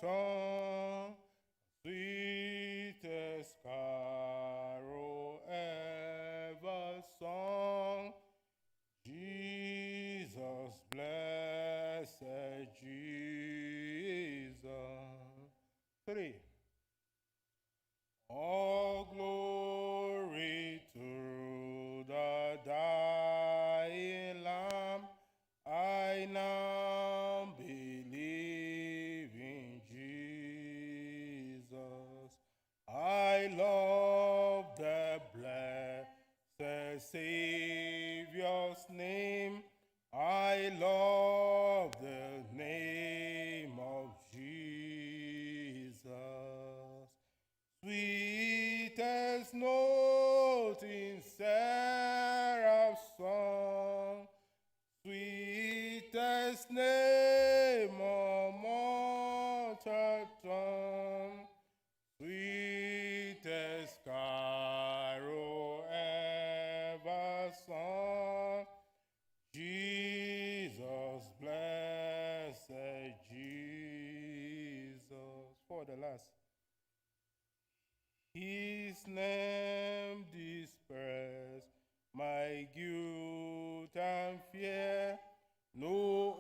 tongue, sweetest carol ever sung. Jesus, blessed Jesus. 3. All glory to the dying Lamb. I now believe in Jesus. I love the blessed Savior's name. I love the name of Jesus. Sweetest note in seraph's song, sweetest name on mortal tongue, sweetest carol ever sung. Jesus, blessed Jesus. For the last. His name disperse my guilt and fear. No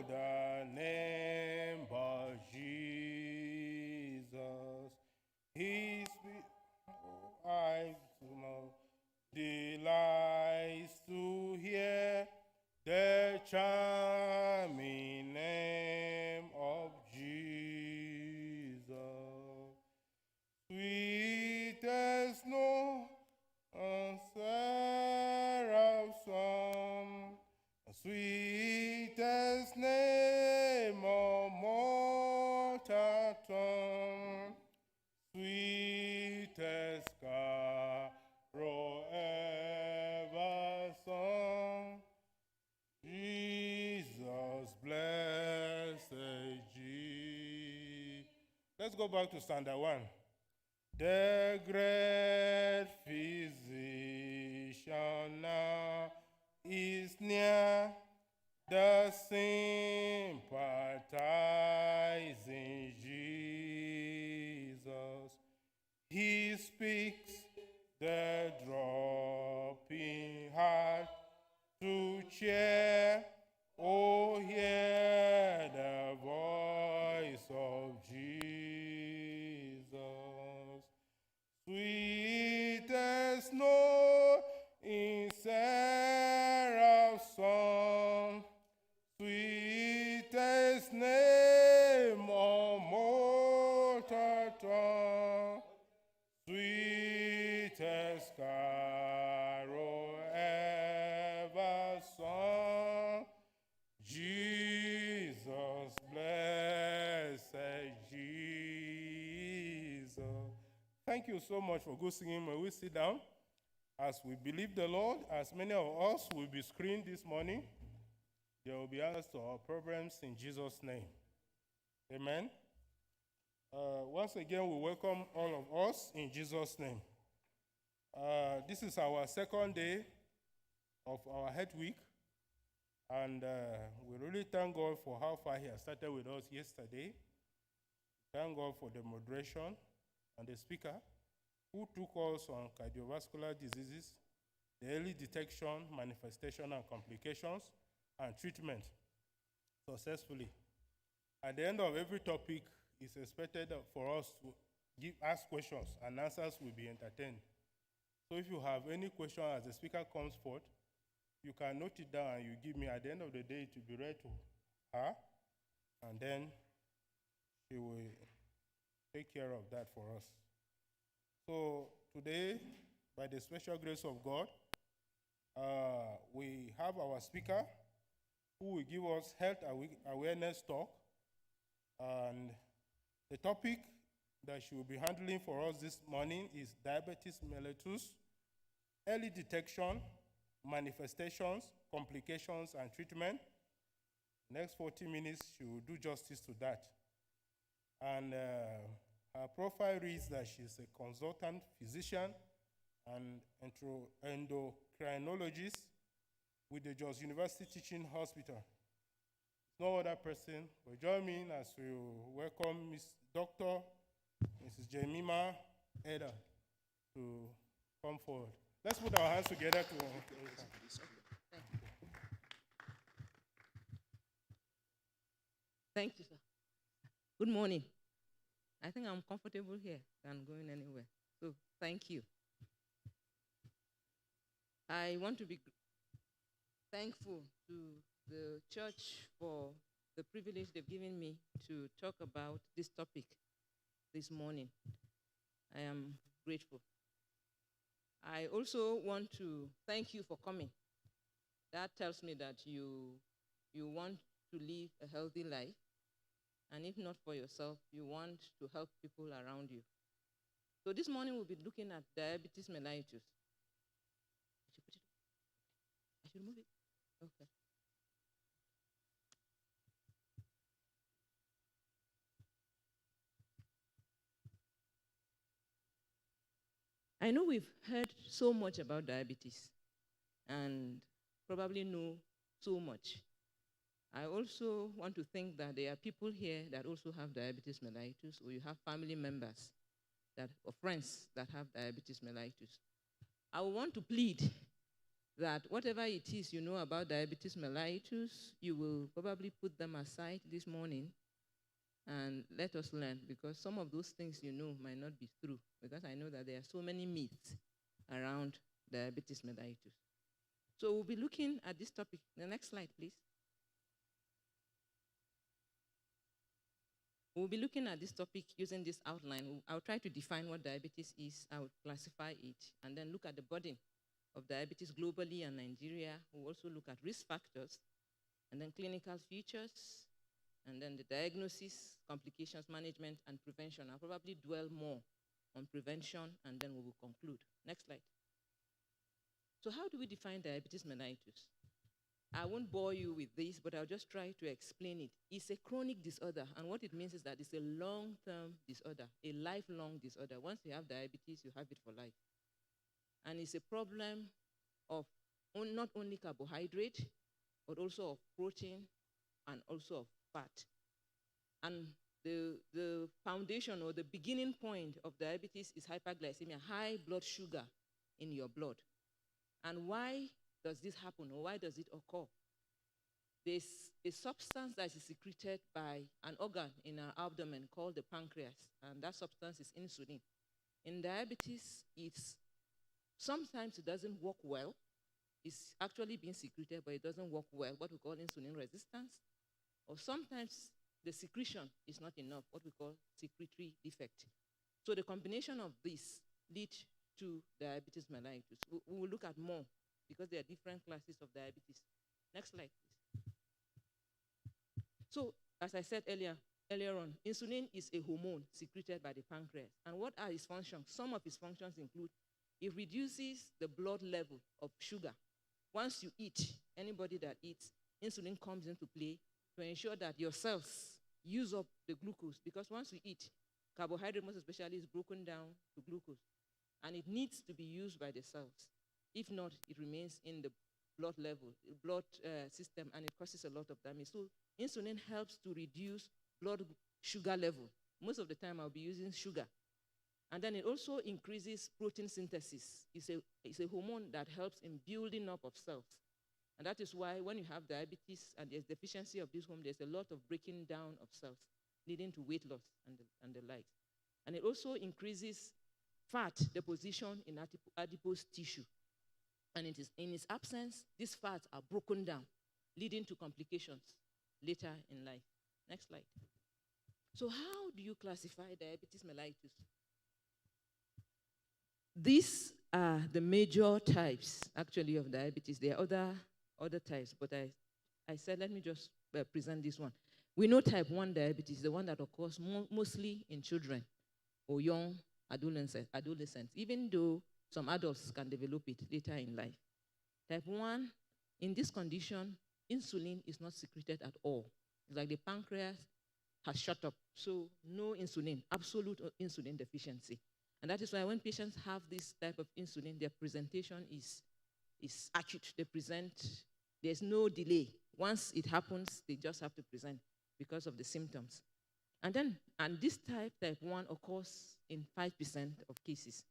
other name but Jesus. His eyes delights to hear the charming name of Jesus. Sweetest note on seraph's song, sweetest name on mortal tongue, sweetest carol ever sung. Jesus, blessed Jesus. Let's go back to standard 1. The great physician now is near, the sympathizing Jesus. He speaks the dropping heart to cheer. Oh, hear the voice of Jesus. Sweetest note in seraph's song, sweetest name on mortal tongue, sweetest carol ever sung. Jesus, blessed Jesus. Thank you so much for good singing. May we sit down as we believe the Lord. As many of us will be screened this morning, there will be answers to our problems in Jesus' name. Amen. Once again, we welcome all of us in Jesus' name. This is our second day of our Head Week, and we really thank God for how far He has started with us yesterday. Thank God for the moderation and the speaker who took us on cardiovascular diseases, the early detection, manifestation, and complications, and treatment successfully. At the end of every topic, it's expected for us to ask questions, and answers will be entertained. So if you have any question as the speaker comes forth, you can note it down and you give me. At the end of the day, it will be read to her, and then she will take care of that for us. So today, by the special grace of God, we have our speaker who will give us health awareness talk. And the topic that she will be handling for us this morning is diabetes mellitus, early detection, manifestations, complications, and treatment. Next 40 minutes, she will do justice to that. And her profile reads that she's a consultant physician and endocrinologist with the Jos University Teaching Hospital. It's no other person will join me as we welcome Dr. Mrs. Jemimah Edah to come forward. Let's put our hands together to Thank you, sir. Good morning. I think I'm comfortable here. I'm going anywhere. So thank you. I want to be thankful to the church for the privilege they've given me to talk about this topic this morning. I am grateful. I also want to thank you for coming. That tells me that you want to live a healthy life, and if not for yourself, you want to help people around you. So this morning we'll be looking at diabetes mellitus. I should move it? Okay. I know we've heard so much about diabetes and probably know so much. I also want to think that there are people here that also have diabetes mellitus, or you have family members or friends that have diabetes mellitus. I want to plead that whatever it is you know about diabetes mellitus, you will probably put them aside this morning and let us learn, because some of those things you know might not be true, because I know that there are so many myths around diabetes mellitus. So we'll be looking at this topic. The next slide, please. We'll be looking at this topic using this outline. I'll try to define what diabetes is. I'll classify it, and then look at the burden of diabetes globally and Nigeria. We'll also look at risk factors, and then clinical features, and then the diagnosis, complications, management, and prevention. I'll probably dwell more on prevention, and then we will conclude. Next slide. So how do we define diabetes mellitus? I won't bore you with this, but I'll just try to explain it. It's a chronic disorder, and what it means is that it's a long-term disorder, a lifelong disorder. Once you have diabetes, you have it for life. And it's a problem of not only carbohydrate, but also of protein and also of fat. And the foundation or the beginning point of diabetes is hyperglycemia, high blood sugar in your blood. And why does this happen, or why does it occur? There's a substance that is secreted by an organ in our abdomen called the pancreas, and that substance is insulin. In diabetes, sometimes it doesn't work well. It's actually being secreted, but it doesn't work well, what we call insulin resistance. Or sometimes the secretion is not enough, what we call secretory defect. So the combination of this leads to diabetes mellitus. We will look at more, because there are different classes of diabetes. Next slide, please. So, as I said earlier on, insulin is a hormone secreted by the pancreas. And what are its functions? Some of its functions include, it reduces the blood level of sugar. Once you eat, anybody that eats, insulin comes into play to ensure that your cells use up the glucose, because once we eat, carbohydrate most especially is broken down to glucose, and it needs to be used by the cells. If not, it remains in the blood system, and it causes a lot of damage. So insulin helps to reduce blood sugar level. Most of the time I'll be using sugar. And then it also increases protein synthesis. It's a hormone that helps in building up of cells. And that is why when you have diabetes and there's deficiency of this hormone, there's a lot of breaking down of cells, leading to weight loss and the like. And it also increases fat deposition in adipose tissue. And it is in its absence, these fats are broken down, leading to complications later in life. Next slide. So how do you classify diabetes mellitus? These are the major types, actually, of diabetes. There are other types, but I said, let me just present this one. We know type 1 diabetes, the one that occurs mostly in children or young adolescents, even though some adults can develop it later in life. Type 1, in this condition, insulin is not secreted at all. It's like the pancreas has shut up, so no insulin, absolute insulin deficiency. And that is why when patients have this type of insulin, their presentation is acute. They present, there's no delay. once it happens, they just have to present because of the symptoms. And this type 1, occurs in 5% of cases.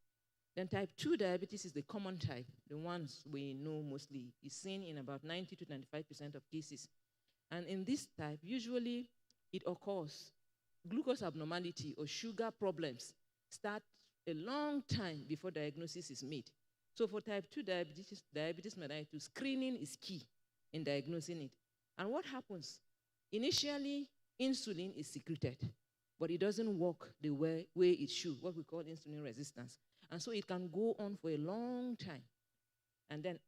Then type 2 diabetes is the common type, the ones we know mostly, is seen in about 90 to 95% of cases. And in this type, usually it occurs, glucose abnormality or sugar problems start a long time before diagnosis is made. So for type 2 diabetes mellitus, screening is key in diagnosing it. And what happens? Initially, insulin is secreted, but it doesn't work the way it should, what we call insulin resistance. And so it can go on for a long time. And then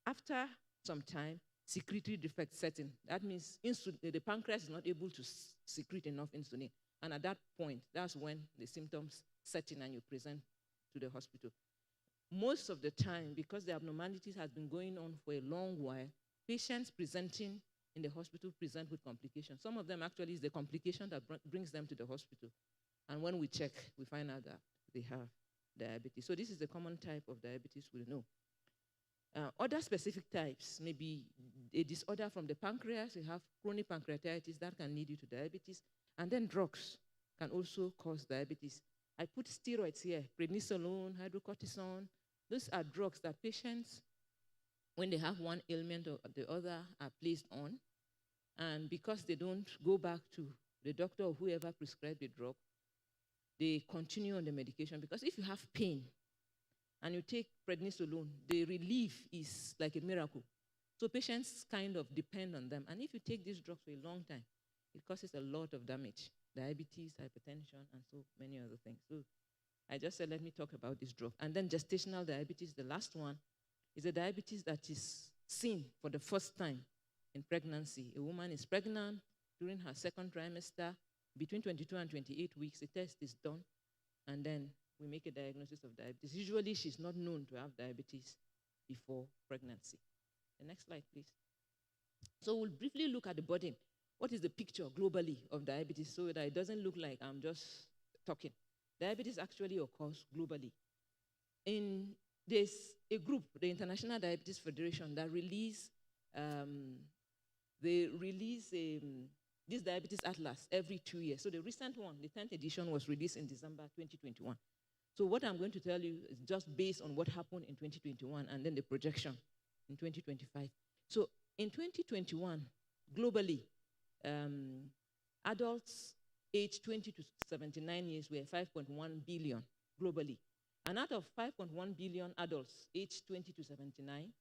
after some time, secretory defect set in. That means the pancreas is not able to secrete enough insulin. And at that point, that's when the symptoms set in and you present to the hospital. Most of the time, because the abnormalities has been going on for a long while, patients presenting in the hospital present with complications. Some of them actually is the complication that brings them to the hospital. And when we check, we find out that they have diabetes. So this is the common type of diabetes we know. Other specific types, maybe a disorder from the pancreas, you have chronic pancreatitis that can lead you to diabetes, and then drugs can also cause diabetes. I put steroids here, prednisolone, hydrocortisone. Those are drugs that patients, when they have one ailment or the other, are placed on, and because they don't go back to the doctor or whoever prescribed the drug, they continue on the medication. Because if you have pain, and you take prednisolone, the relief is like a miracle. So patients kind of depend on them. And if you take these drugs for a long time, it causes a lot of damage, diabetes, hypertension, and so many other things. So I just said, let me talk about this drug. And then gestational diabetes, the last one, is a diabetes that is seen for the first time in pregnancy. A woman is pregnant during her second trimester, between 22 and 28 weeks, a test is done, and then we make a diagnosis of diabetes. Usually, she's not known to have diabetes before pregnancy. The next slide, please. So we'll briefly look at the burden. What is the picture globally of diabetes so that it doesn't look like I'm just talking? Diabetes actually occurs globally. There's a group, the International Diabetes Federation, that release this diabetes atlas every 2 years. So the recent one, the 10th edition, was released in December 2021. So what I'm going to tell you is just based on what happened in 2021 and then the projection in 2025. So in 2021, globally, adults aged 20 to 79 years were 5.1 billion globally. And out of 5.1 billion adults aged 20 to 79,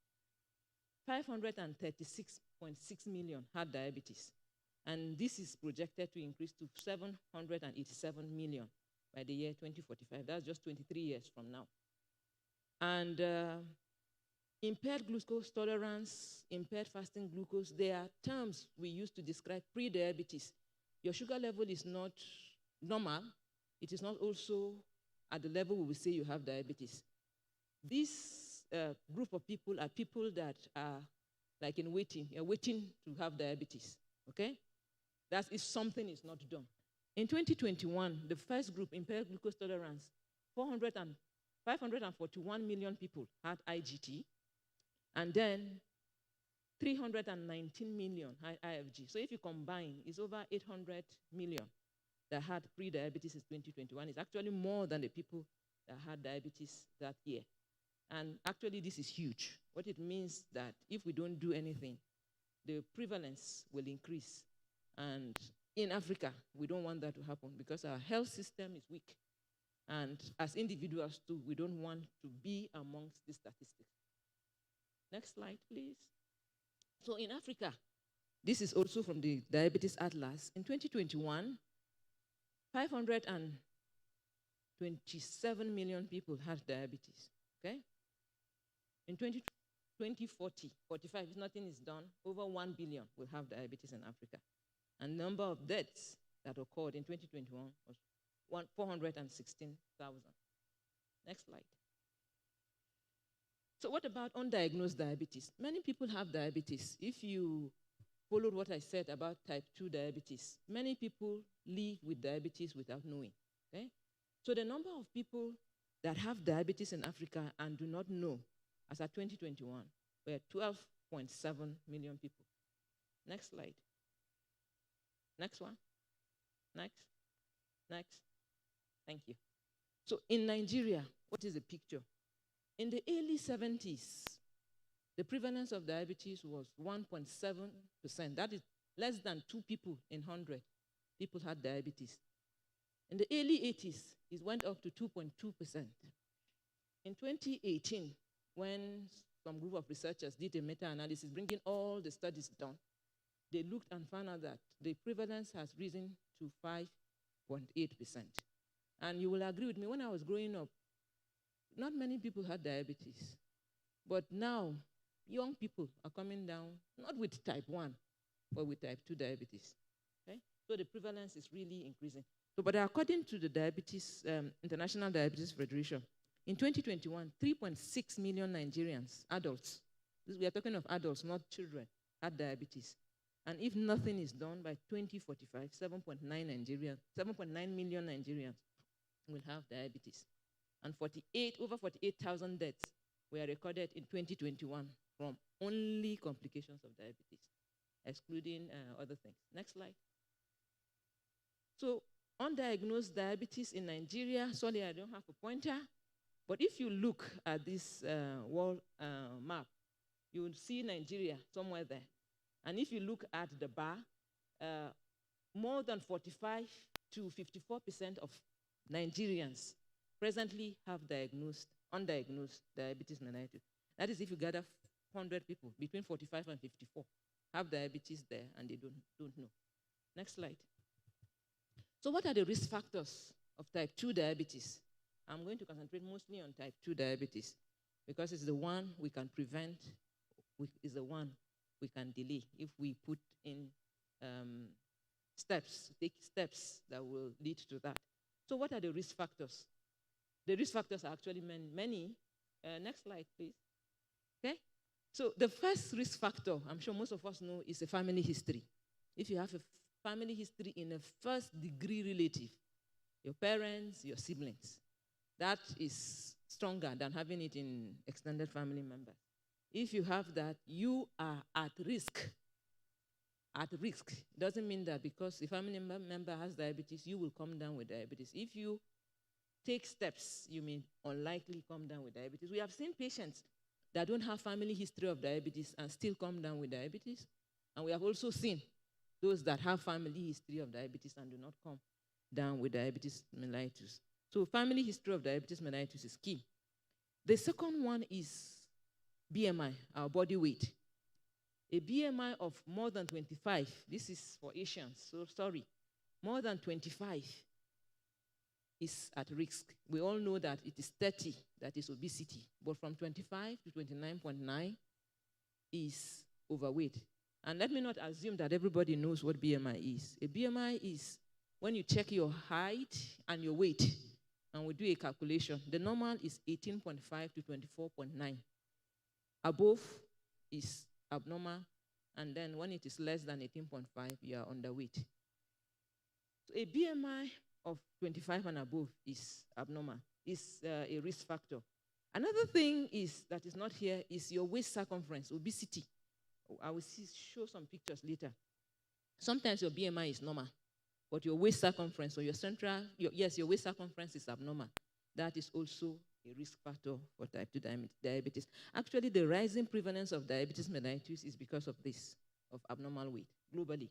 536.6 million had diabetes. And this is projected to increase to 787 million by the year 2045. That's just 23 years from now. And impaired glucose tolerance, impaired fasting glucose, they are terms we use to describe pre-diabetes. Your sugar level is not normal. It is not also at the level we will say you have diabetes. This group of people are people that are like in waiting. You're waiting to have diabetes, okay? That's if something is not done. In 2021, the first group, impaired glucose tolerance, 541 million people had IGT, and then 319 million had IFG. So if you combine, it's over 800 million that had pre-diabetes in 2021. It's actually more than the people that had diabetes that year. And actually, this is huge. What it means that if we don't do anything, the prevalence will increase. And in Africa, we don't want that to happen because our health system is weak. And as individuals too, we don't want to be amongst the statistics. Next slide, please. So in Africa, this is also from the Diabetes Atlas. In 2021, 527 million people had diabetes, okay? In 2040, 45, if nothing is done, over 1 billion will have diabetes in Africa. And the number of deaths that occurred in 2021 was 416,000. Next slide. So what about undiagnosed diabetes? Many people have diabetes. If you followed what I said about type 2 diabetes, many people live with diabetes without knowing, okay? So the number of people that have diabetes in Africa and do not know, as at 2021, were 12.7 million people. Next slide. Next one. Next. Next. Thank you. So in Nigeria, what is the picture? In the early 70s, the prevalence of diabetes was 1.7%. That is less than 2 people in 100 people had diabetes. In the early 80s, it went up to 2.2%. In 2018, when some group of researchers did a meta-analysis bringing all the studies done, they looked and found out that the prevalence has risen to 5.8%. And you will agree with me, when I was growing up, not many people had diabetes. But now, young people are coming down, not with type 1, but with type 2 diabetes. Okay? So the prevalence is really increasing. So, but according to the International Diabetes Federation, in 2021, 3.6 million Nigerians, adults, we are talking of adults, not children, had diabetes. And if nothing is done by 2045, 7.9 million Nigerians will have diabetes. And over 48,000 deaths were recorded in 2021 from only complications of diabetes, excluding other things. Next slide. So, undiagnosed diabetes in Nigeria, sorry, I don't have a pointer, but if you look at this world map, you will see Nigeria somewhere there. And if you look at the bar, more than 45 to 54% of Nigerians presently have undiagnosed diabetes mellitus. That is if you gather 100 people between 45 and 54 have diabetes there and they don't know. Next slide. So what are the risk factors of type 2 diabetes? I'm going to concentrate mostly on type 2 diabetes because it's the one we can prevent, it's the one we can delay if we put in take steps that will lead to that. So what are the risk factors? The risk factors are actually many. Next slide, please. Okay? So the first risk factor, I'm sure most of us know, is a family history. If you have a family history in a first-degree relative, your parents, your siblings, that is stronger than having it in extended family members. If you have that, you are at risk. At risk doesn't mean that because a family member has diabetes, you will come down with diabetes. If you take steps, you may unlikely come down with diabetes. We have seen patients that don't have family history of diabetes and still come down with diabetes. And we have also seen those that have family history of diabetes and do not come down with diabetes mellitus. So family history of diabetes mellitus is key. The second one is BMI, our body weight. A BMI of more than 25, this is for Asians, so sorry, more than 25 is at risk. We all know that it is 30 that is obesity, but from 25 to 29.9 is overweight. And let me not assume that everybody knows what BMI is. A BMI is when you check your height and your weight, and we do a calculation. The normal is 18.5 to 24.9. Above is abnormal, and then when it is less than 18.5, you are underweight. So a BMI of 25 and above is abnormal, is a risk factor. Another thing that is not here is your waist circumference, obesity. I will show some pictures later. Sometimes your BMI is normal, but your waist circumference or your waist circumference is abnormal. That is also a risk factor for type 2 diabetes. Actually, the rising prevalence of diabetes mellitus is because of this, of abnormal weight, globally.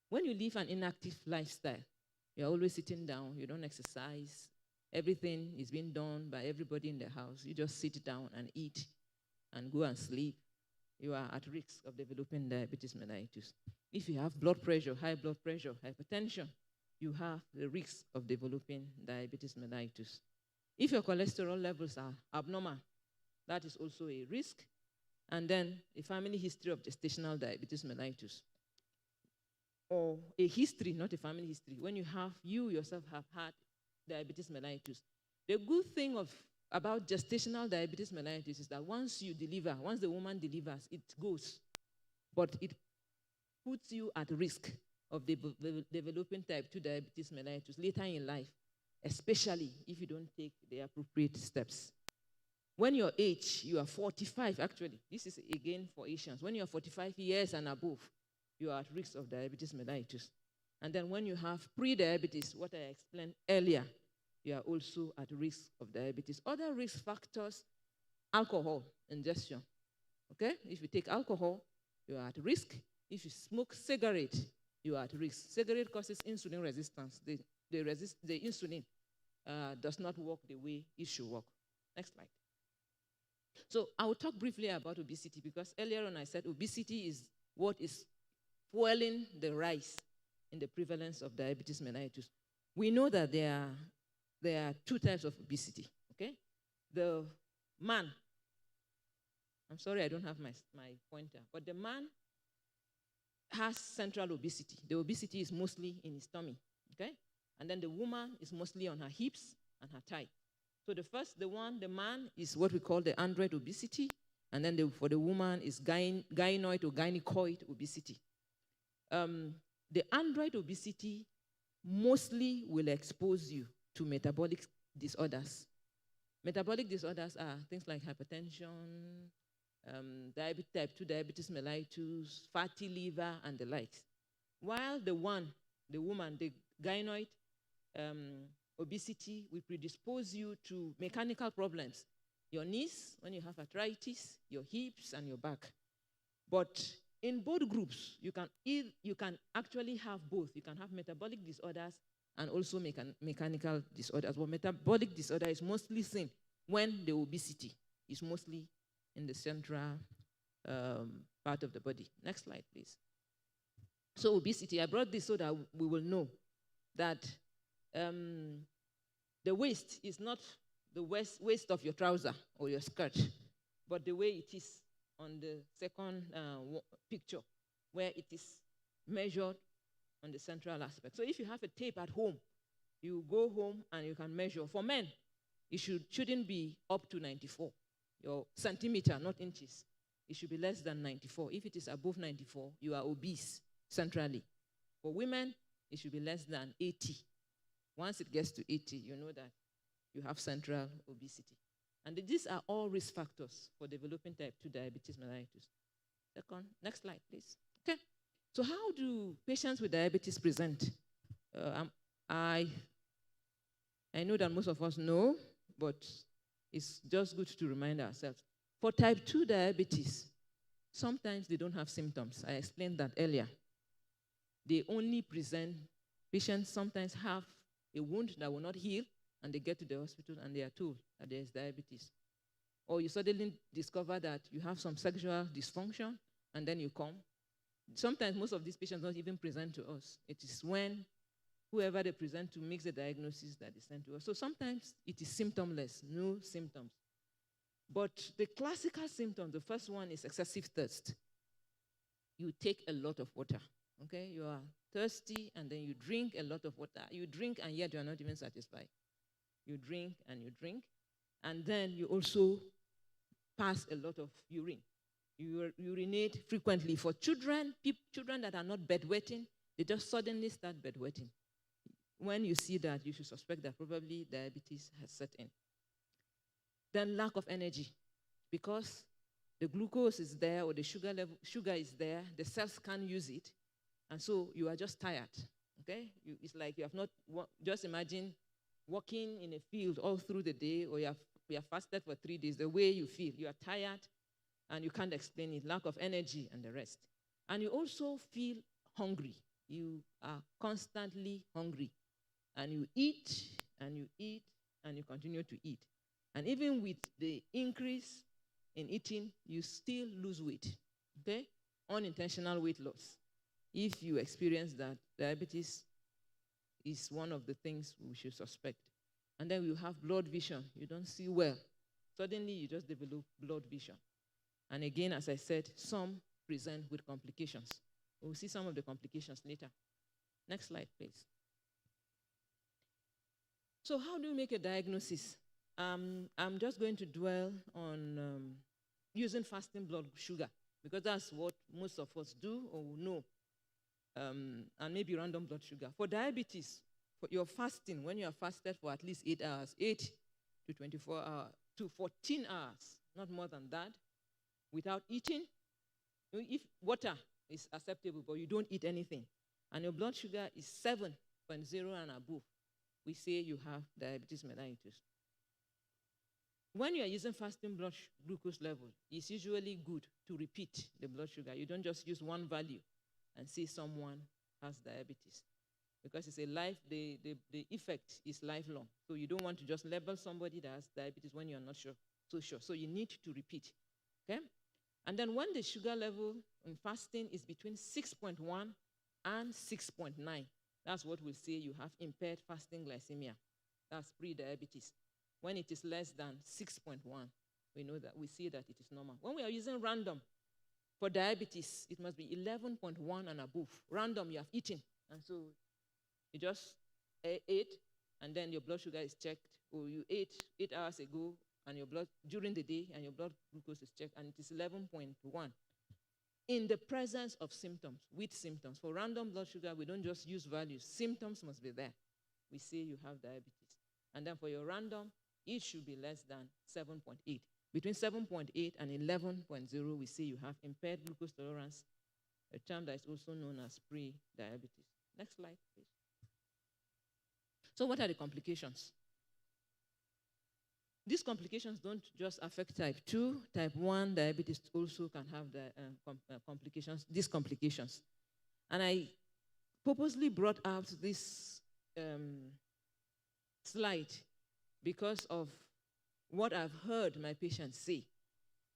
When you live an inactive lifestyle, you're always sitting down, you don't exercise, everything is being done by everybody in the house. You just sit down and eat and go and sleep. You are at risk of developing diabetes mellitus. If you have blood pressure, high blood pressure, hypertension, you have the risk of developing diabetes mellitus. If your cholesterol levels are abnormal, that is also a risk. And then a family history of gestational diabetes mellitus. Or a history, not a family history, when you yourself have had diabetes mellitus. The good thing about gestational diabetes mellitus is that once the woman delivers, it goes. But it puts you at risk of developing type 2 diabetes mellitus later in life, especially if you don't take the appropriate steps. When your age, you are 45, actually, this is again for Asians. When you are 45 years and above, you are at risk of diabetes mellitus. And then when you have pre-diabetes, what I explained earlier, you are also at risk of diabetes. Other risk factors, alcohol ingestion. Okay? If you take alcohol, you are at risk. If you smoke cigarette, you are at risk. Cigarette causes insulin resistance. The insulin does not work the way it should work. Next slide. So I will talk briefly about obesity because earlier on I said obesity is what is fueling the rise in the prevalence of diabetes mellitus. We know that there are two types of obesity, okay? The man, I'm sorry I don't have my pointer, but the man has central obesity. The obesity is mostly in his tummy, okay? And then the woman is mostly on her hips and her thigh. So the man is what we call the android obesity, and then for the woman is gynoid or gynecoid obesity. The android obesity mostly will expose you to metabolic disorders. Metabolic disorders are things like hypertension, type 2 diabetes mellitus, fatty liver, and the likes. While the woman, the gynoid obesity will predispose you to mechanical problems. Your knees, when you have arthritis, your hips, and your back. But in both groups, you can actually have both. You can have metabolic disorders and also mechanical disorders. But metabolic disorder is mostly seen when the obesity is mostly in the central part of the body. Next slide, please. So obesity, I brought this so that we will know that the waist is not the waist of your trouser or your skirt, but the way it is on the second picture, where it is measured on the central aspect. So if you have a tape at home, you go home and you can measure. For men, it shouldn't be up to 94, your centimeter, not inches. It should be less than 94. If it is above 94, you are obese centrally. For women, it should be less than 80. Once it gets to 80, you know that you have central obesity. And these are all risk factors for developing type 2 diabetes mellitus. Next slide, please. Okay. So how do patients with diabetes present? I know that most of us know, but it's just good to remind ourselves. For type 2 diabetes, sometimes they don't have symptoms. I explained that earlier. They only present, patients sometimes have a wound that will not heal, and they get to the hospital and they are told that there is diabetes. Or you suddenly discover that you have some sexual dysfunction, and then you come. Sometimes most of these patients don't even present to us. It is when whoever they present to makes the diagnosis that they send to us. So sometimes it is symptomless, no symptoms. But the classical symptoms, the first one is excessive thirst. You take a lot of water, okay? You are thirsty, and then you drink a lot of water. You drink, and yet you are not even satisfied. You drink, and then you also pass a lot of urine. You urinate frequently. For children that are not bedwetting, they just suddenly start bedwetting. When you see that, you should suspect that probably diabetes has set in. Then lack of energy, because the glucose is there or the sugar is there, the cells can't use it, and so you are just tired, okay? It's like you have not, just imagine walking in a field all through the day, or you have fasted for 3 days, the way you feel. You are tired, and you can't explain it, lack of energy and the rest. And you also feel hungry. You are constantly hungry, and you eat, and you eat, and you continue to eat. And even with the increase in eating, you still lose weight, okay? Unintentional weight loss. If you experience that, diabetes is one of the things we should suspect. And then you have blurred vision. You don't see well. Suddenly, you just develop blurred vision. And again, as I said, some present with complications. We'll see some of the complications later. Next slide, please. So how do you make a diagnosis? I'm just going to dwell on using fasting blood sugar, because that's what most of us do or know, and maybe random blood sugar. For diabetes, for your fasting, when you are fasted for at least 8 hours, 8 to 24 hours, to 14 hours, not more than that, without eating, if water is acceptable, but you don't eat anything, and your blood sugar is 7.0 and above, we say you have diabetes mellitus. When you are using fasting blood glucose level, it's usually good to repeat the blood sugar. You don't just use one value and say someone has diabetes, because it's a the effect is lifelong. So you don't want to just label somebody that has diabetes when you're not sure. So you need to repeat, okay? And then when the sugar level in fasting is between 6.1 and 6.9, that's what we'll say you have impaired fasting glycemia. That's pre-diabetes. When it is less than 6.1, we see that it is normal. When we are using random for diabetes, it must be 11.1 and above. Random, you have eaten, and so you just ate, and then your blood sugar is checked, or you ate 8 hours ago, and your blood during the day, and your blood glucose is checked, and it is 11.1. In the presence of symptoms, with symptoms. For random blood sugar, we don't just use values. Symptoms must be there. We say you have diabetes. And then for your random, it should be less than 7.8. Between 7.8 and 11.0, we say you have impaired glucose tolerance, a term that is also known as pre-diabetes. Next slide, please. So what are the complications? These complications don't just affect type 2. Type 1 diabetes also can have the complications, these complications. And I purposely brought out this slide because of what I've heard my patients say.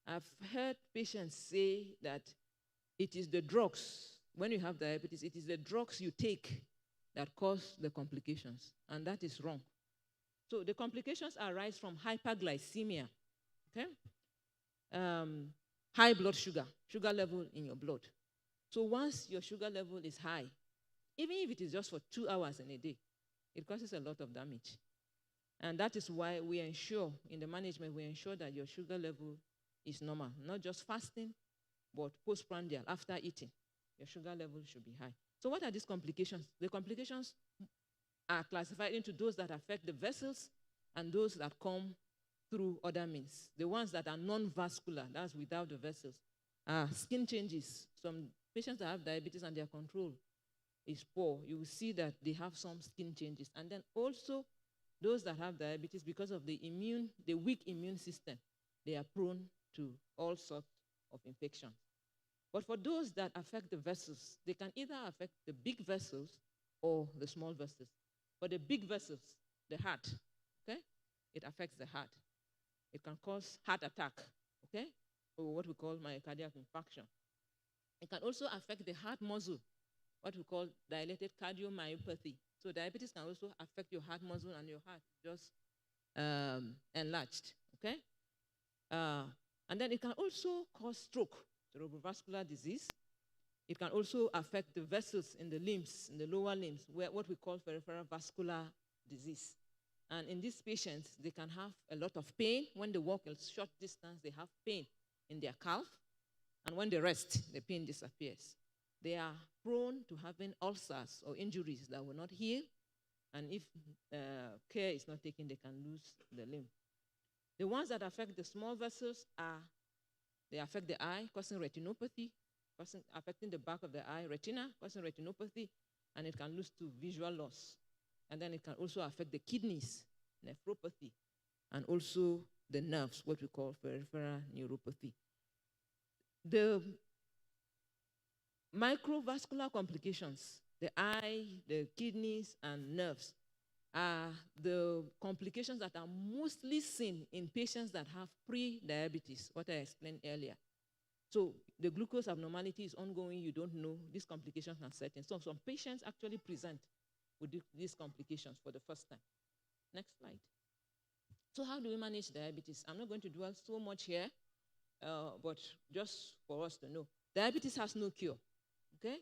I've heard patients say that it is the drugs, when you have diabetes, it is the drugs you take that cause the complications, and that is wrong. So the complications arise from hyperglycemia, okay? High blood sugar level in your blood. So once your sugar level is high, even if it is just for 2 hours in a day, it causes a lot of damage. And that is why we ensure, in the management, we ensure that your sugar level is normal. Not just fasting, but postprandial, after eating. Your sugar level should be high. So what are these complications? The complications are classified into those that affect the vessels and those that come through other means. The ones that are non-vascular, that's without the vessels, are skin changes. Some patients that have diabetes and their control is poor, you will see that they have some skin changes. And then also, those that have diabetes, because of the weak immune system, they are prone to all sorts of infections. But for those that affect the vessels, they can either affect the big vessels or the small vessels. For the big vessels, the heart, okay? It affects the heart. It can cause heart attack, okay? Or what we call myocardial infarction. It can also affect the heart muscle, what we call dilated cardiomyopathy. So diabetes can also affect your heart muscle and your heart just enlarged, okay? And then it can also cause stroke, cerebrovascular disease. It can also affect the vessels in the limbs, in the lower limbs, what we call peripheral vascular disease. And in these patients, they can have a lot of pain. When they walk a short distance, they have pain in their calf. And when they rest, the pain disappears. They are prone to having ulcers or injuries that will not heal. And if care is not taken, they can lose the limb. The ones that affect the small vessels they affect the eye, causing retinopathy, affecting the back of the eye, retina, causing retinopathy, and it can lead to visual loss. And then it can also affect the kidneys, nephropathy, and also the nerves, what we call peripheral neuropathy. The microvascular complications, the eye, the kidneys, and nerves, are the complications that are mostly seen in patients that have pre-diabetes, what I explained earlier. So the glucose abnormality is ongoing, you don't know, these complications are certain. So some patients actually present with these complications for the first time. Next slide. So how do we manage diabetes? I'm not going to dwell so much here, but just for us to know. Diabetes has no cure, okay?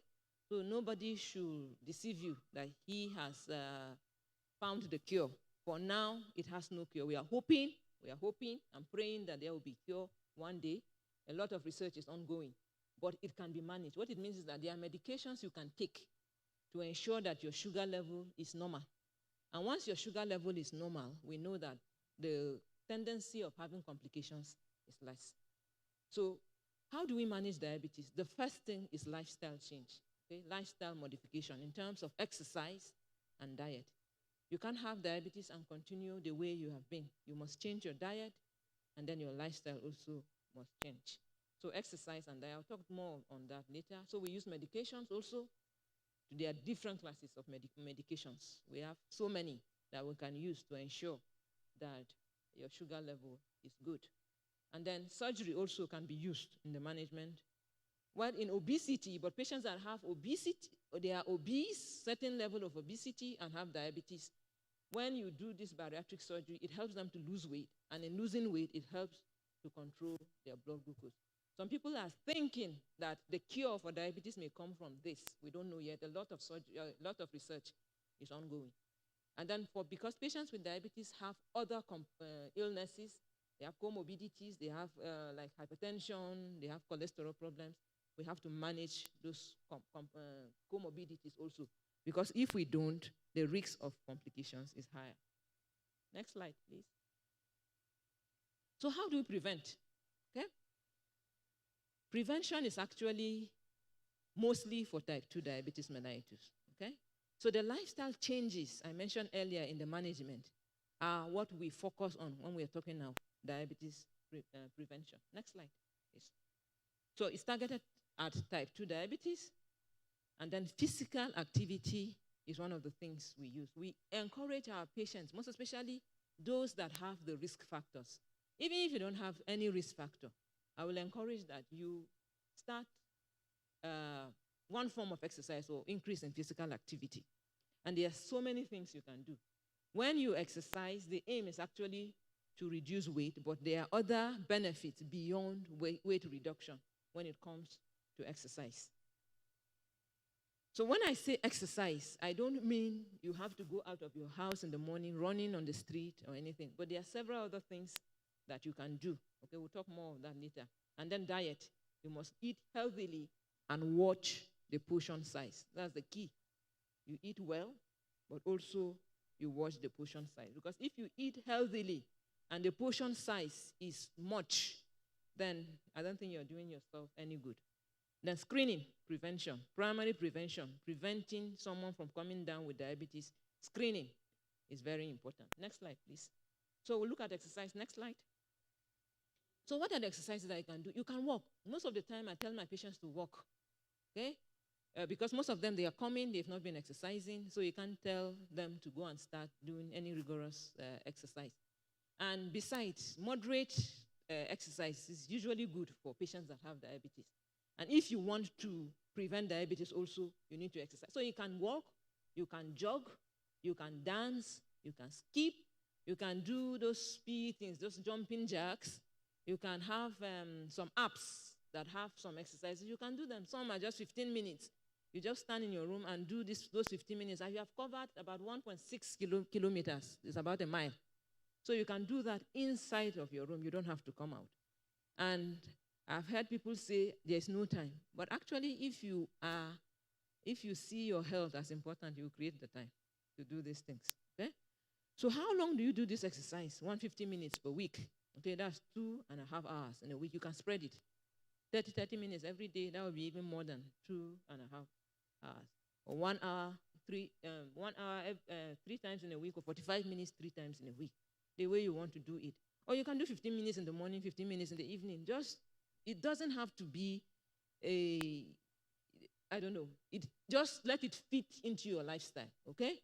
So nobody should deceive you that he has found the cure. For now, it has no cure. We are hoping and praying that there will be cure one day. A lot of research is ongoing, but it can be managed. What it means is that there are medications you can take to ensure that your sugar level is normal. And once your sugar level is normal, we know that the tendency of having complications is less. So How do we manage diabetes? The first thing is lifestyle change, okay? Lifestyle modification in terms of exercise and diet. You can't have diabetes and continue the way you have been. You must change your diet, and then your lifestyle also must change. So exercise and diet, I'll talk more on that later. So we use medications also. There are different classes of medications. We have so many that we can use to ensure that your sugar level is good. And then surgery also can be used in the management. Well, in obesity, but patients that have obesity, or they are obese, certain level of obesity, and have diabetes, when you do this bariatric surgery, it helps them to lose weight. And in losing weight, it helps to control their blood glucose. Some people are thinking that the cure for diabetes may come from this. We don't know yet. A lot of research is ongoing. And then because patients with diabetes have other illnesses, they have comorbidities, they have like hypertension, they have cholesterol problems, we have to manage those comorbidities also. Because if we don't, the risk of complications is higher. Next slide, please. So how do we prevent? Okay? Prevention is actually mostly for type 2 diabetes mellitus. Okay? So the lifestyle changes I mentioned earlier in the management are what we focus on when we're talking now diabetes prevention. Next slide, please. So it's targeted at type 2 diabetes, and then physical activity is one of the things we use. We encourage our patients, most especially those that have the risk factors. Even if you don't have any risk factor, I will encourage that you start one form of exercise or increase in physical activity. And there are so many things you can do. When you exercise, the aim is actually to reduce weight, but there are other benefits beyond weight reduction when it comes to exercise. So when I say exercise, I don't mean you have to go out of your house in the morning, running on the street or anything, but there are several other things that you can do. Okay, we'll talk more of that later. And then diet. You must eat healthily and watch the portion size. That's the key. You eat well, but also you watch the portion size. Because if you eat healthily and the portion size is much, then I don't think you're doing yourself any good. Then screening, prevention, primary prevention, preventing someone from coming down with diabetes. Screening is very important. Next slide, please. So we'll look at exercise. Next slide. So what are the exercises that you can do? You can walk. Most of the time, I tell my patients to walk, okay? Because most of them, they are coming, they've not been exercising, so you can't tell them to go and start doing any rigorous exercise. And besides, moderate exercise is usually good for patients that have diabetes. And if you want to prevent diabetes also, you need to exercise. So you can walk, you can jog, you can dance, you can skip, you can do those speed things, those jumping jacks. You can have some apps that have some exercises. You can do them. Some are just 15 minutes. You just stand in your room and do those 15 minutes. And you have covered about 1.6 kilometers. It's about a mile. So you can do that inside of your room. You don't have to come out. And I've heard people say there's no time. But actually, if you see your health as important, you create the time to do these things. Okay? So how long do you do this exercise? 150 minutes per week. Okay, that's 2.5 hours in a week. You can spread it. 30 minutes every day, that would be even more than 2.5 hours. Or 1 hour, 3 times in a week, or 45 minutes 3 times in a week, the way you want to do it. Or you can do 15 minutes in the morning, 15 minutes in the evening. It doesn't have to be just let it fit into your lifestyle, okay?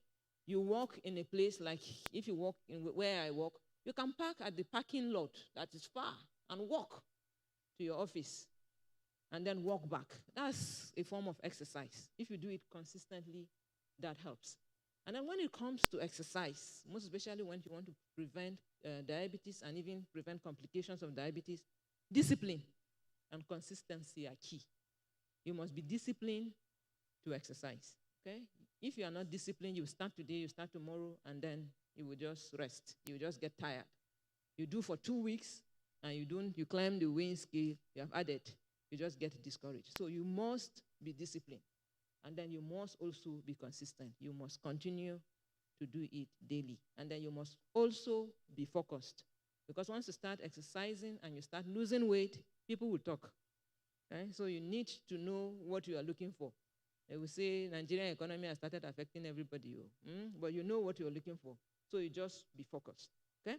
You walk in a place like, if you walk in where I walk, you can park at the parking lot that is far and walk to your office and then walk back. That's a form of exercise. If you do it consistently, that helps. And then when it comes to exercise, most especially when you want to prevent diabetes and even prevent complications of diabetes, discipline and consistency are key. You must be disciplined to exercise, okay? If you are not disciplined, you start today, you start tomorrow, and then you will just rest. You will just get tired. You do for 2 weeks, and you climb the weighing scale, you have added, you just get discouraged. So you must be disciplined. And then you must also be consistent. You must continue to do it daily. And then you must also be focused. Because once you start exercising and you start losing weight, people will talk. Right? So you need to know what you are looking for. They will say Nigerian economy has started affecting everybody, but you know what you're looking for. So you just be focused. Okay?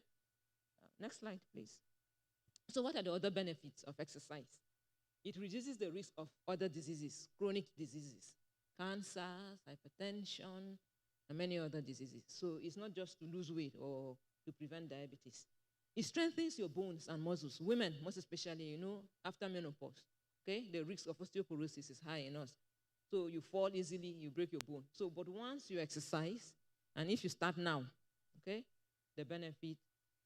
Next slide, please. So what are the other benefits of exercise? It reduces the risk of other diseases, chronic diseases, cancers, hypertension, and many other diseases. So it's not just to lose weight or to prevent diabetes. It strengthens your bones and muscles. Women, most especially, after menopause, okay, the risk of osteoporosis is high in us. So you fall easily, you break your bone. So, but once you exercise, and if you start now, okay, the benefit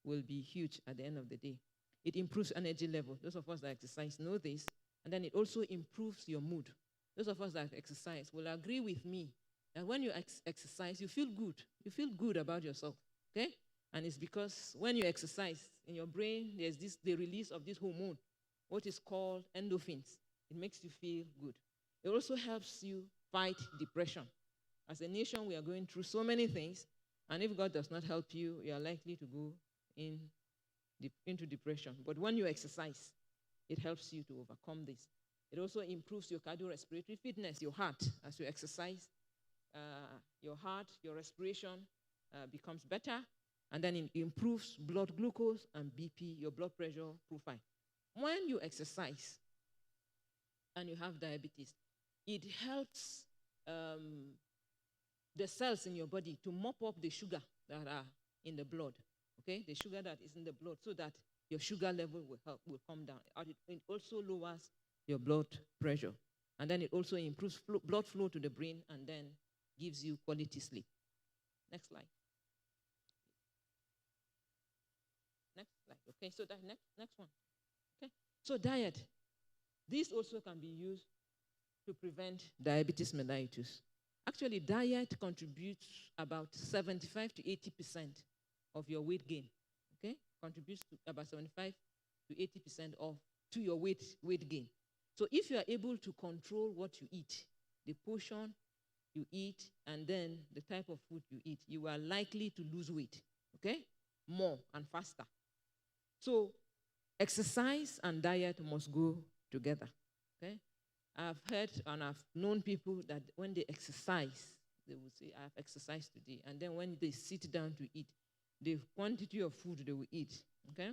will be huge at the end of the day. It improves energy level. Those of us that exercise know this. And then it also improves your mood. Those of us that exercise will agree with me that when you exercise, you feel good. You feel good about yourself, okay? And it's because when you exercise, in your brain, there's the release of this hormone, what is called endorphins. It makes you feel good. It also helps you fight depression. As a nation, we are going through so many things, and if God does not help you, you are likely to go into depression. But when you exercise, it helps you to overcome this. It also improves your cardiorespiratory fitness, your heart. As you exercise, your heart, your respiration becomes better, and then it improves blood glucose and BP, your blood pressure profile. When you exercise and you have diabetes, it helps the cells in your body to mop up the sugar that are in the blood, okay? The sugar that is in the blood, so that your sugar level will come down. It also lowers your blood pressure. And then it also improves blood flow to the brain and then gives you quality sleep. Next slide. Next slide. Okay, so that next one. Okay, so diet. This also can be used to prevent diabetes mellitus. Actually, diet contributes about 75 to 80% of your weight gain. Okay, contributes to about 75 to 80% to your weight gain. So if you are able to control what you eat, the portion you eat, and then the type of food you eat, you are likely to lose weight, okay, more and faster. So exercise and diet must go together, okay? I've heard and I've known people that when they exercise, they will say, I've exercised today. And then when they sit down to eat, the quantity of food they will eat, okay,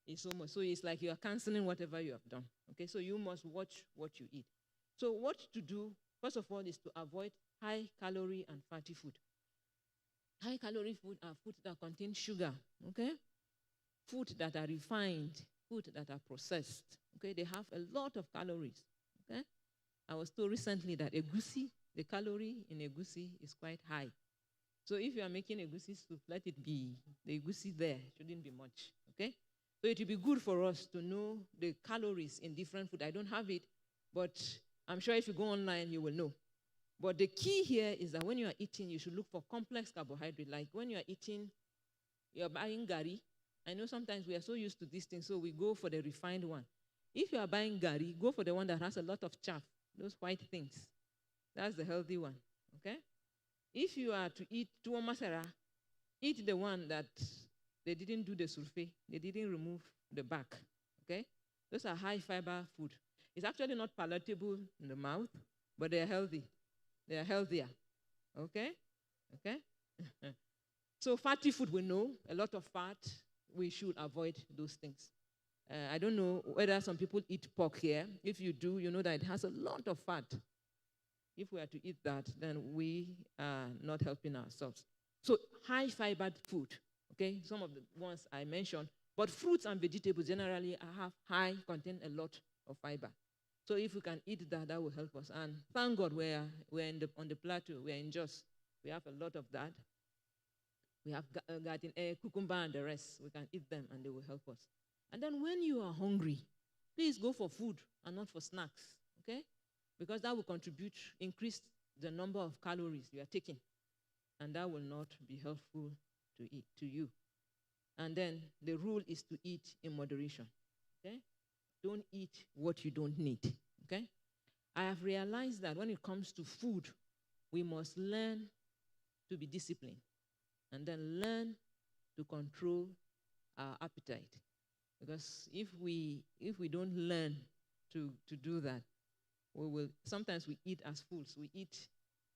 is so much. So it's like you are canceling whatever you have done, okay? So you must watch what you eat. So what to do, first of all, is to avoid high-calorie and fatty food. High-calorie food are food that contain sugar, okay? Food that are refined, food that are processed, okay? They have a lot of calories, okay? I was told recently that egusi, the calorie in egusi is quite high. So if you are making egusi soup, let it be. The egusi there shouldn't be much, okay? So it will be good for us to know the calories in different food. I don't have it, but I'm sure if you go online, you will know. But the key here is that when you are eating, you should look for complex carbohydrate. Like when you are eating, you're buying gari. I know sometimes we are so used to these things, so we go for the refined one. If you are buying gari, go for the one that has a lot of chaff, those white things. That's the healthy one, okay? If you are to eat tuwo masara, eat the one that they didn't do the sulfate, they didn't remove the back, okay? Those are high fiber food. It's actually not palatable in the mouth, but they are healthy. They are healthier, okay? Okay? So fatty food, we know, a lot of fat, we should avoid those things. I don't know whether some people eat pork here. If you do, you know that it has a lot of fat. If we are to eat that, then we are not helping ourselves. So high-fibered food, okay, some of the ones I mentioned, but fruits and vegetables generally contain a lot of fiber. So if we can eat that, that will help us. And thank God we're on the plateau, we're in Jos. We have a lot of that. We have garden egg, cucumber, and the rest. We can eat them, and they will help us. And then when you are hungry, please go for food and not for snacks, okay? Because that will increase the number of calories you are taking, and that will not be helpful to you. And then the rule is to eat in moderation, okay? Don't eat what you don't need, okay? I have realized that when it comes to food, we must learn to be disciplined and then learn to control our appetite. Because if we don't learn to do that. Sometimes we eat as fools. We eat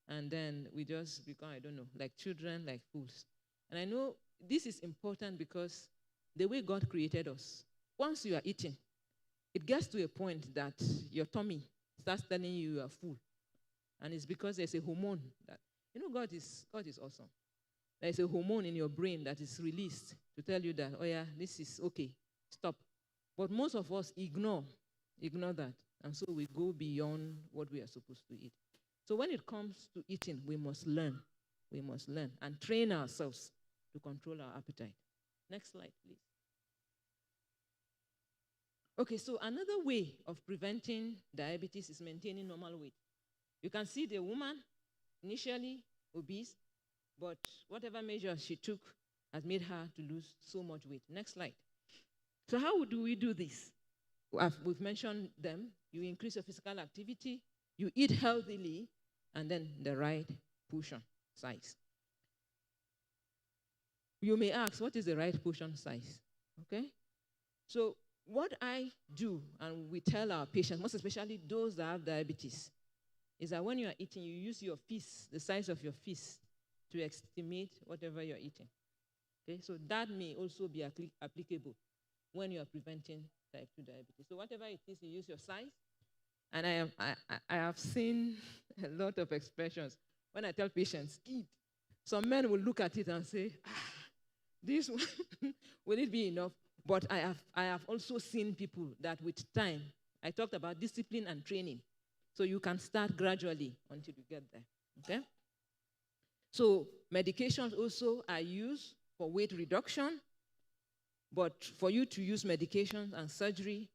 and then we just become, I don't know, like children, like fools. And I know this is important because the way God created us, once you are eating, it gets to a point that your tummy starts telling you are full. And it's because there's a hormone that, God is awesome. There's a hormone in your brain that is released to tell you that, oh yeah, this is okay, stop. But most of us ignore that. And so we go beyond what we are supposed to eat. So when it comes to eating, we must learn. We must learn and train ourselves to control our appetite. Next slide, please. Okay, so another way of preventing diabetes is maintaining normal weight. You can see the woman, initially obese, but whatever measures she took has made her to lose so much weight. Next slide. So how do we do this? We've mentioned them. You increase your physical activity, you eat healthily, and then the right portion size. You may ask, what is the right portion size? Okay? So what I do, and we tell our patients, most especially those that have diabetes, is that when you are eating, you use your fist, the size of your fist, to estimate whatever you're eating. Okay? So that may also be applicable when you are preventing type 2 diabetes. So whatever it is, you use your size. And I have seen a lot of expressions. When I tell patients, eat, some men will look at it and say, this one, will it be enough? But I have also seen people that with time, I talked about discipline and training. So you can start gradually until you get there, okay? So medications also are used for weight reduction, but for you to use medications and surgery,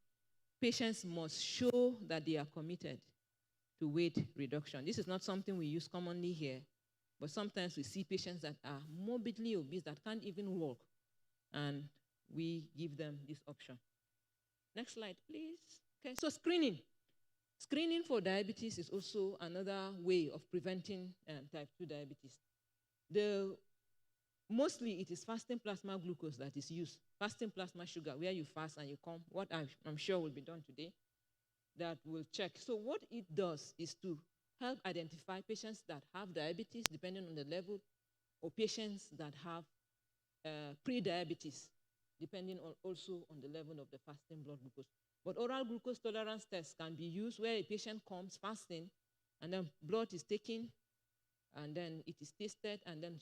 patients must show that they are committed to weight reduction. This is not something we use commonly here, but sometimes we see patients that are morbidly obese that can't even walk, and we give them this option. Next slide, please. Okay, so screening. Screening for diabetes is also another way of preventing type 2 diabetes. Mostly it is fasting plasma glucose that is used, fasting plasma sugar, where you fast and you come, what I'm sure will be done today, that will check. So what it does is to help identify patients that have diabetes, depending on the level, or patients that have pre-diabetes, depending also on the level of the fasting blood glucose. But oral glucose tolerance tests can be used where a patient comes fasting, and then blood is taken, and then it is tested, and then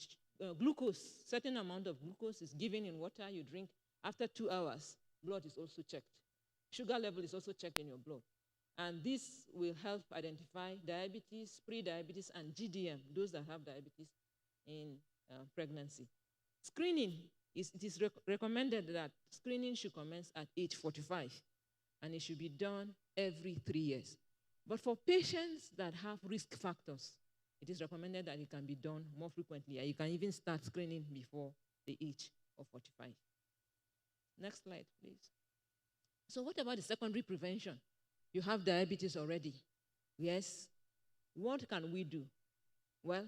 glucose, certain amount of glucose is given in water you drink. After 2 hours, blood is also checked. Sugar level is also checked in your blood. And this will help identify diabetes, pre-diabetes, and GDM, those that have diabetes in pregnancy. Screening, it is recommended that screening should commence at age 45, and it should be done every 3 years. But for patients that have risk factors, it is recommended that it can be done more frequently, and you can even start screening before the age of 45. Next slide, please. So what about the secondary prevention? You have diabetes already. Yes. What can we do? Well,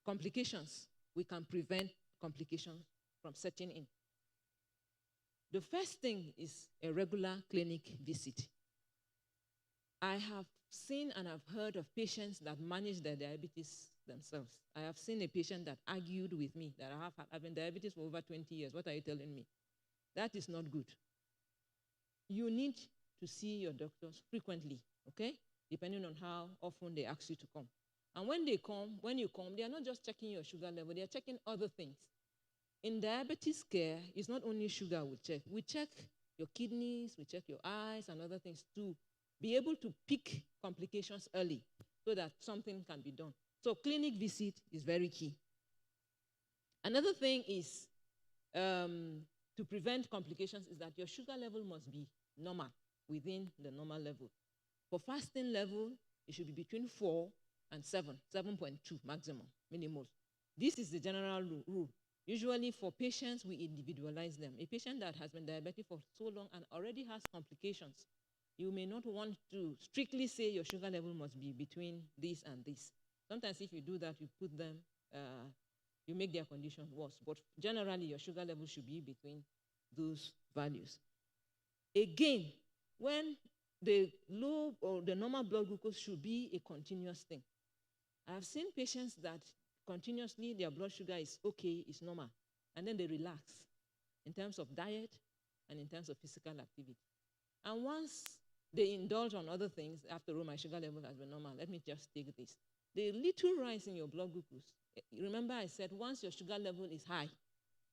complications. We can prevent complications from setting in. The first thing is a regular clinic visit. I have seen and I've heard of patients that manage their diabetes themselves. I have seen a patient that argued with me that I've been diabetes for over 20 years. What are you telling me? That is not good. You need to see your doctors frequently, okay? Depending on how often they ask you to come. And when you come, they are not just checking your sugar level, they are checking other things. In diabetes care, it's not only sugar we check. We check your kidneys, we check your eyes and other things to be able to pick complications early so that something can be done. So clinic visit is very key. Another thing is to prevent complications is that your sugar level must be normal, within the normal level. For fasting level, it should be between 4 and 7.2 maximum, minimum. This is the general rule. Usually for patients, we individualize them. A patient that has been diabetic for so long and already has complications, you may not want to strictly say your sugar level must be between this and this. Sometimes if you do that, you put them, you make their condition worse. But generally, your sugar level should be between those values. Again, when the low or the normal blood glucose should be a continuous thing. I've seen patients that continuously their blood sugar is okay, is normal, and then they relax in terms of diet and in terms of physical activity. And once they indulge on other things, after all, my sugar level has been normal, let me just take this. The little rise in your blood glucose, remember I said once your sugar level is high,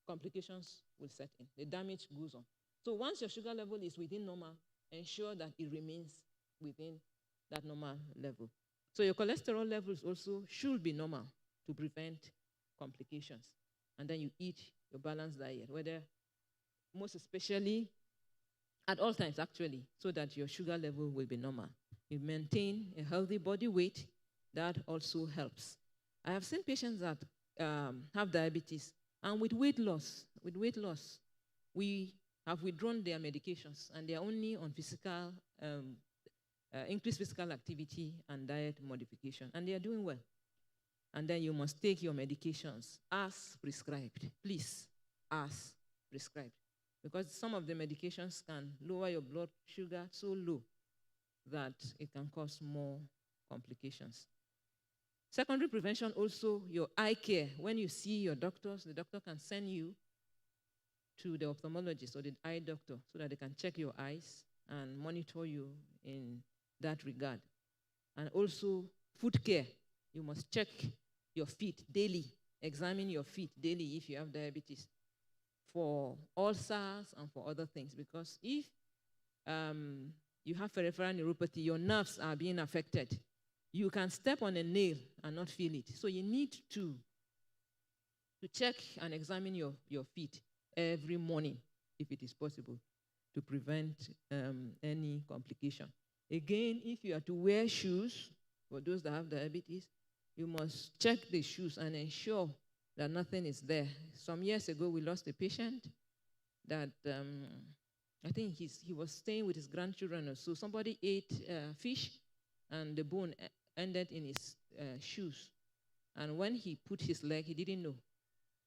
complications will set in. The damage goes on. So once your sugar level is within normal, ensure that it remains within that normal level. So your cholesterol levels also should be normal to prevent complications. And then you eat your balanced diet, whether most especially at all times actually, so that your sugar level will be normal. You maintain a healthy body weight, that also helps. I have seen patients that have diabetes, and with weight loss, we have withdrawn their medications, and they are only on physical, increased physical activity and diet modification, and they are doing well. And then you must take your medications as prescribed. Please, as prescribed. Because some of the medications can lower your blood sugar so low that it can cause more complications. Secondary prevention also, your eye care. When you see your doctors, the doctor can send you to the ophthalmologist or the eye doctor so that they can check your eyes and monitor you in that regard. And also foot care. You must check your feet daily. Examine your feet daily if you have diabetes for ulcers and for other things. Because if you have peripheral neuropathy, your nerves are being affected. You can step on a nail and not feel it. So you need to check and examine your feet every morning, if it is possible, to prevent any complication. Again, if you are to wear shoes, for those that have diabetes, you must check the shoes and ensure that nothing is there. Some years ago, we lost a patient that I think he was staying with his grandchildren or so. Somebody ate fish, and the bone ended in his shoes. And when he put his leg, he didn't know.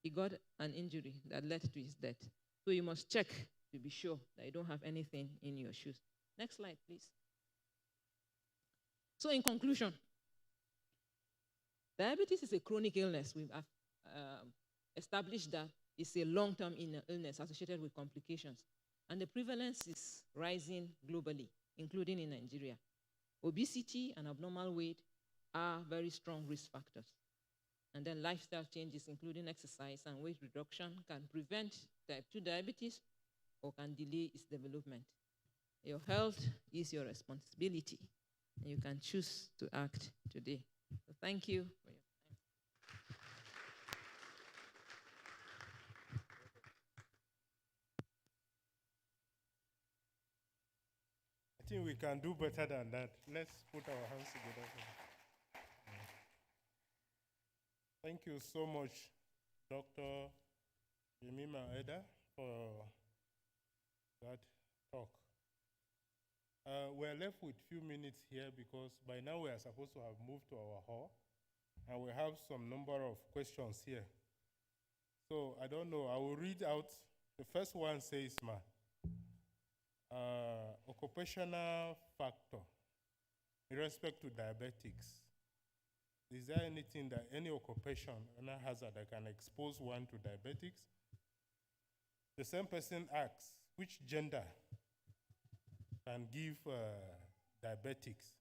He got an injury that led to his death. So you must check to be sure that you don't have anything in your shoes. Next slide, please. So in conclusion, diabetes is a chronic illness. We've established that it's a long-term illness associated with complications. And the prevalence is rising globally, including in Nigeria. Obesity and abnormal weight are very strong risk factors. And then lifestyle changes, including exercise and weight reduction, can prevent type 2 diabetes or can delay its development. Your health is your responsibility, and you can choose to act today. So thank you for your time. I think we can do better than that. Let's put our hands together. Thank you so much, Dr. Jemimah Edah, for that talk. We're left with a few minutes here because by now we are supposed to have moved to our hall, and we have some number of questions here. So I don't know, I will read out. The first one says, occupational factor in respect to diabetics. Is there anything that any occupation, any hazard that can expose one to diabetics? The same person asks, which gender can give diabetics?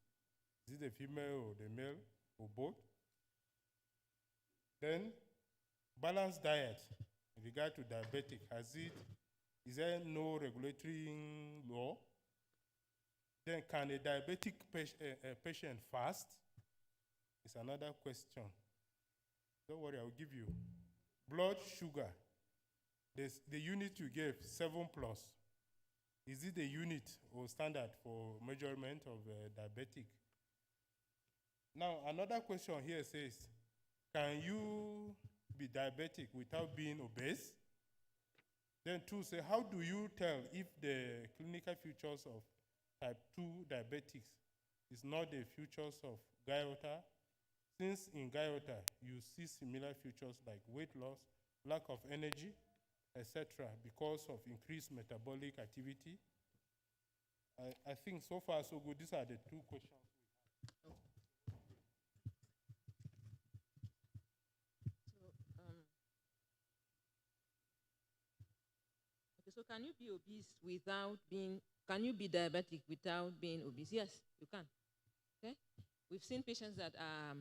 Is it the female or the male or both? Then, balanced diet in regard to diabetic, is there no regulatory law? Then can a diabetic patient fast? It's another question. Don't worry, I'll give you. Blood sugar, the unit you gave, 7+. Is it the unit or standard for measurement of diabetic? Now, another question here says, can you be diabetic without being obese? Then 2 say, how do you tell if the clinical features of type 2 diabetics is not the features of goiter? Since in goiter, you see similar features like weight loss, lack of energy, etc., because of increased metabolic activity. I think so far so good. These are the two questions. So can you be obese without being, can you be diabetic without being obese? Yes, you can. Okay? We've seen patients that are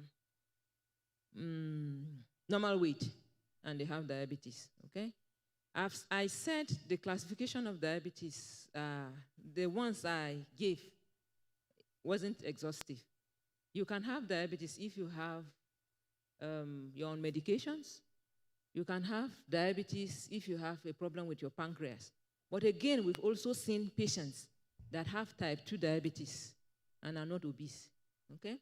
normal weight and they have diabetes. Okay? I said the classification of diabetes, the ones I gave wasn't exhaustive. You can have diabetes if you have, you're on medications. You can have diabetes if you have a problem with your pancreas. But again, we've also seen patients that have type 2 diabetes and are not obese. Okay?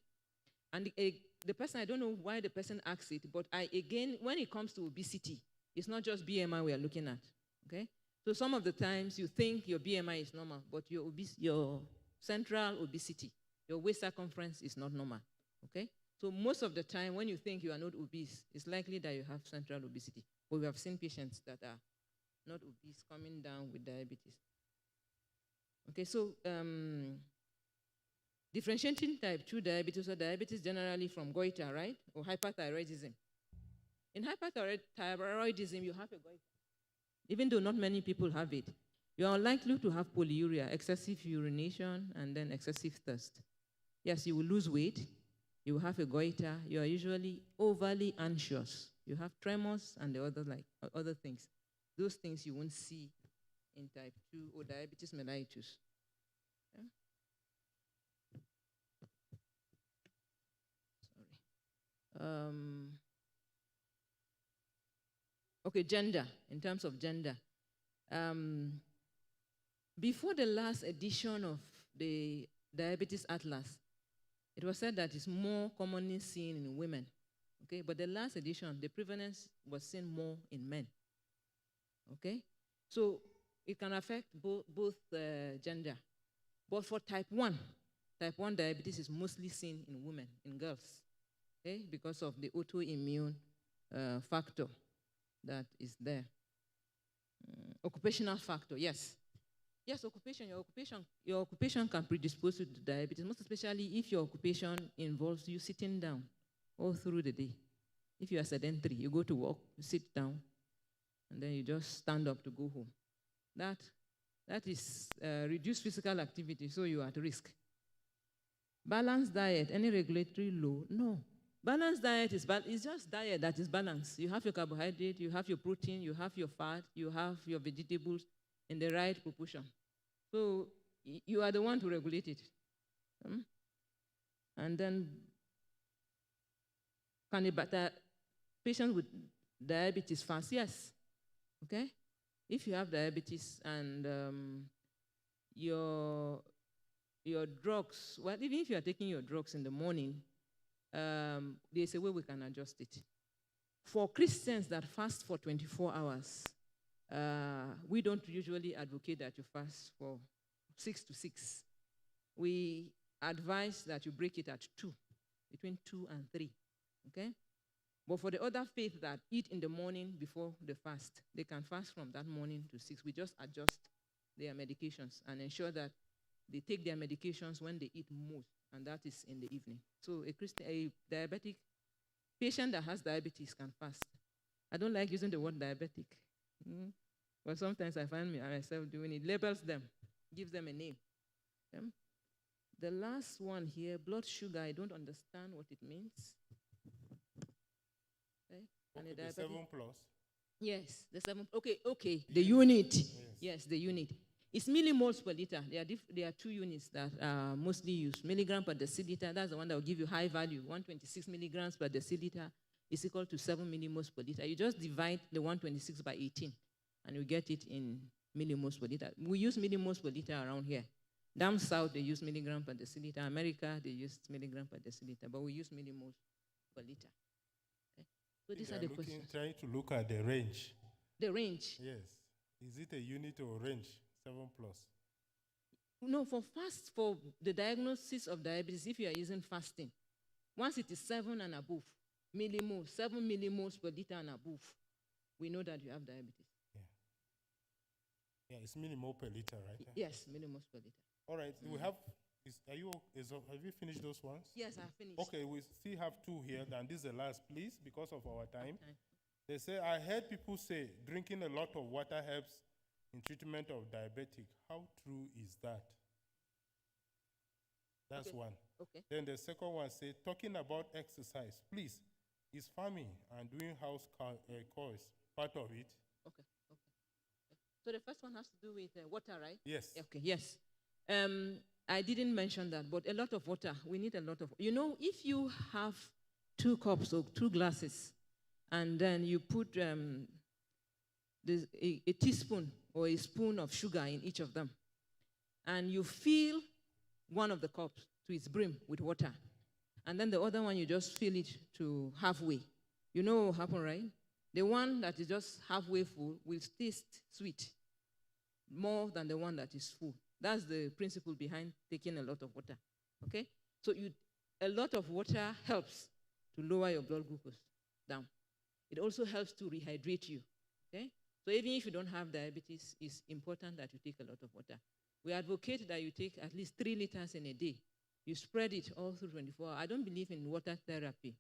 And the person, I don't know why the person asks it, but again, when it comes to obesity, it's not just BMI we are looking at. Okay? So some of the times you think your BMI is normal, but your central obesity, your waist circumference is not normal. Okay? So most of the time, when you think you are not obese, it's likely that you have central obesity. But we have seen patients that are not obese coming down with diabetes. Okay, so differentiating type 2 diabetes or diabetes generally from goiter, right? Or hyperthyroidism. In hyperthyroidism, you have a goiter. Even though not many people have it, you are likely to have polyuria, excessive urination, and then excessive thirst. Yes, you will lose weight. You have a goiter. You are usually overly anxious. You have tremors and the other things. Those things you won't see in type 2 or diabetes mellitus. Yeah? Sorry. Okay, gender, in terms of gender. Before the last edition of the Diabetes Atlas, it was said that it's more commonly seen in women. Okay, but the last edition, the prevalence was seen more in men. Okay, so it can affect both gender. But for type 1 diabetes is mostly seen in women, in girls, okay, because of the autoimmune factor that is there. Occupational factor, yes. Yes, your occupation can predispose you to diabetes, most especially if your occupation involves you sitting down all through the day. If you are sedentary, you go to work, you sit down, and then you just stand up to go home. That is reduced physical activity, so you are at risk. Balanced diet, any regulatory low? No. Balanced diet is just diet that is balanced. You have your carbohydrate, you have your protein, you have your fat, you have your vegetables in the right proportion. So you are the one to regulate it. And then can patients with diabetes fast? Yes. Okay? If you have diabetes and your drugs, well, even if you are taking your drugs in the morning, there's a way we can adjust it. For Christians that fast for 24 hours, we don't usually advocate that you fast for 6 to 6. We advise that you break it at 2, between 2 and 3, okay? But for the other faith that eat in the morning before the fast, they can fast from that morning to 6. We just adjust their medications and ensure that they take their medications when they eat most, and that is in the evening. So a diabetic patient that has diabetes can fast. I don't like using the word diabetic, but sometimes I find myself doing it. Labels them, gives them a name. Okay? The last one here, blood sugar, I don't understand what it means. Okay? And the 7+. Yes, the 7. Okay. The unit. Yes, the unit. It's millimoles per liter. There are 2 units that are mostly used. Milligram per deciliter, that's the one that will give you high value. 126 milligrams per deciliter is equal to 7 millimoles per liter. You just divide the 126 by 18, and you get it in millimoles per liter. We use millimoles per liter around here. Down south, they use milligram per deciliter. America, they use milligram per deciliter, but we use millimoles per liter. Okay? So these are the questions. Trying to look at the range. The range? Yes. Is it a unit or range? 7+. No, for the diagnosis of diabetes, if you are using fasting, once it is 7 and above, 7 millimoles per liter and above, we know that you have diabetes. Yeah, it's millimole per liter, right? Yes, millimoles per liter. All right, we have, have you finished those ones? Yes, I finished. Okay, we still have two here, and this is the last, please, because of our time. Okay. They say, I heard people say drinking a lot of water helps in treatment of diabetic. How true is that? That's Okay. one. Okay. Then the second one says, talking about exercise, please, is farming and doing house chores part of it? Okay. So the first one has to do with water, right? Yes. Okay, yes. I didn't mention that, but a lot of water. We need a lot of. If you have 2 cups or 2 glasses, and then you put a teaspoon or a spoon of sugar in each of them, and you fill one of the cups to its brim with water, and then the other one you just fill it to halfway. You know what will happen, right? The one that is just halfway full will taste sweet more than the one that is full. That's the principle behind taking a lot of water. Okay? So a lot of water helps to lower your blood glucose down. It also helps to rehydrate you. Okay? So even if you don't have diabetes, it's important that you take a lot of water. We advocate that you take at least 3 liters in a day. You spread it all through 24 hours. I don't believe in water therapy,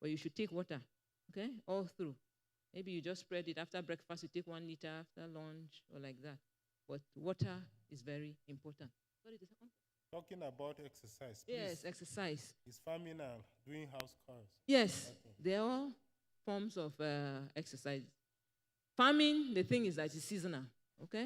but you should take water, okay, all through. Maybe you just spread it after breakfast, you take 1 liter after lunch or like that. But water is very important. Sorry, the second? Talking about exercise, please. Yes, exercise. Is farming and doing house chores? Yes, Okay. they're all forms of exercise. Farming, the thing is that it's seasonal, okay?